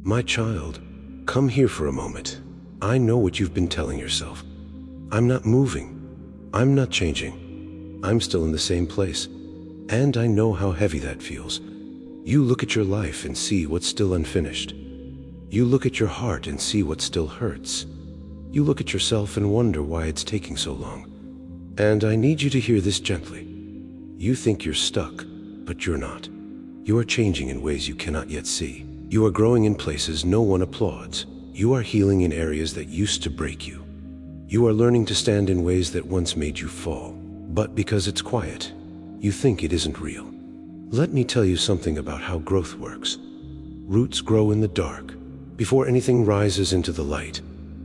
My child, come here for a moment. I know what you've been telling yourself. I'm not moving. I'm not changing. I'm still in the same place. And I know how heavy that feels. You look at your life and see what's still unfinished. You look at your heart and see what still hurts. You look at yourself and wonder why it's taking so long. And I need you to hear this gently. You think you're stuck, but you're not. You are changing in ways you cannot yet see. You are growing in places no one applauds. You are healing in areas that used to break you. You are learning to stand in ways that once made you fall. But because it's quiet, you think it isn't real. Let me tell you something about how growth works. Roots grow in the dark. Before anything rises into the light,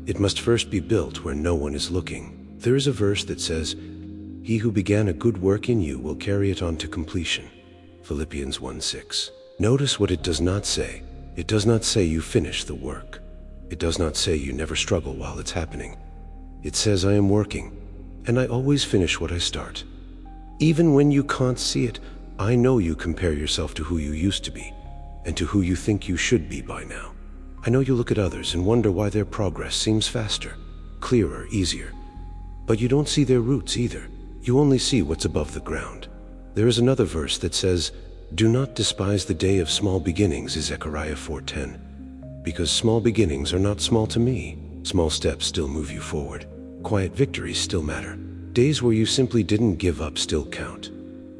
it must first be built where no one is looking. There is a verse that says, "He who began a good work in you will carry it on to completion." Philippians 1:6. Notice what it does not say. It does not say you finish the work. It does not say you never struggle while it's happening. It says I am working, and I always finish what I start. Even when you can't see it, I know you compare yourself to who you used to be, and to who you think you should be by now. I know you look at others and wonder why their progress seems faster, clearer, easier. But you don't see their roots either. You only see what's above the ground. There is another verse that says, "Do not despise the day of small beginnings," is Zechariah 4:10. Because small beginnings are not small to me. Small steps still move you forward. Quiet victories still matter. Days where you simply didn't give up still count.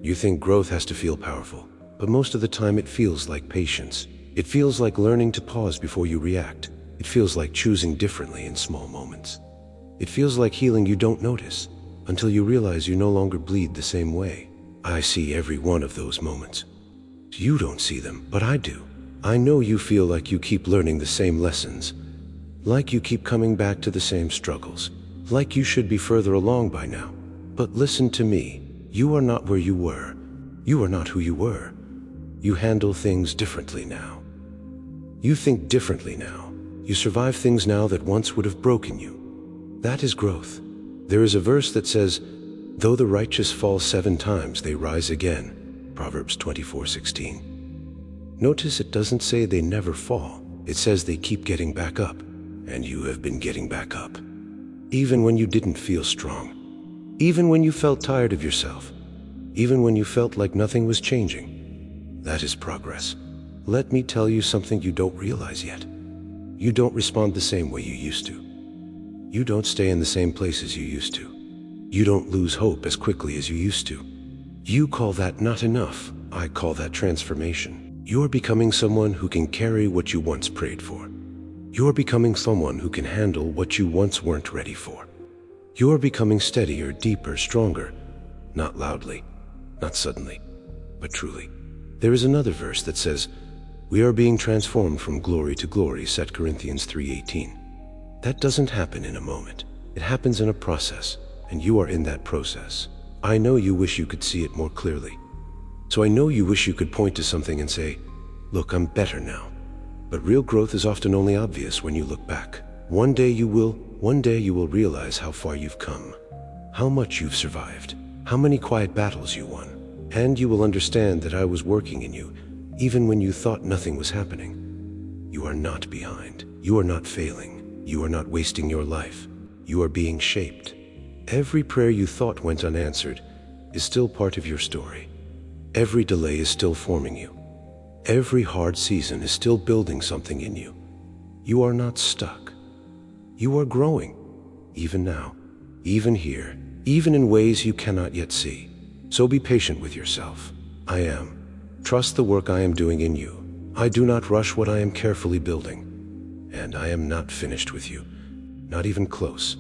You think growth has to feel powerful, but most of the time it feels like patience. It feels like learning to pause before you react. It feels like choosing differently in small moments. It feels like healing you don't notice until you realize you no longer bleed the same way. I see every one of those moments. You don't see them, but I do. I know you feel like you keep learning the same lessons, like you keep coming back to the same struggles, like you should be further along by now. But listen to me. You are not where you were. You are not who you were. You handle things differently now. You think differently now. You survive things now that once would have broken you. That is growth. There is a verse that says, "Though the righteous fall 7 times, they rise again." Proverbs 24:16. Notice it doesn't say they never fall. It says they keep getting back up, and you have been getting back up. Even when you didn't feel strong. Even when you felt tired of yourself. Even when you felt like nothing was changing. That is progress. Let me tell you something you don't realize yet. You don't respond the same way you used to. You don't stay in the same place as you used to. You don't lose hope as quickly as you used to. You call that not enough. I call that transformation. You're becoming someone who can carry what you once prayed for. You're becoming someone who can handle what you once weren't ready for. You're becoming steadier, deeper, stronger. Not loudly, not suddenly, but truly. There is another verse that says, "We are being transformed from glory to glory," 2 Corinthians 3:18. That doesn't happen in a moment. It happens in a process, and you are in that process. I know you wish you could see it more clearly. So I know you wish you could point to something and say, "Look, I'm better now." But real growth is often only obvious when you look back. One day you will realize how far you've come, how much you've survived, how many quiet battles you won. And you will understand that I was working in you, even when you thought nothing was happening. You are not behind. You are not failing. You are not wasting your life. You are being shaped. Every prayer you thought went unanswered is still part of your story. Every delay is still forming you. Every hard season is still building something in you. You are not stuck. You are growing, even now, even here, even in ways you cannot yet see. So be patient with yourself. I am. Trust the work I am doing in you. I do not rush what I am carefully building. And I am not finished with you, not even close.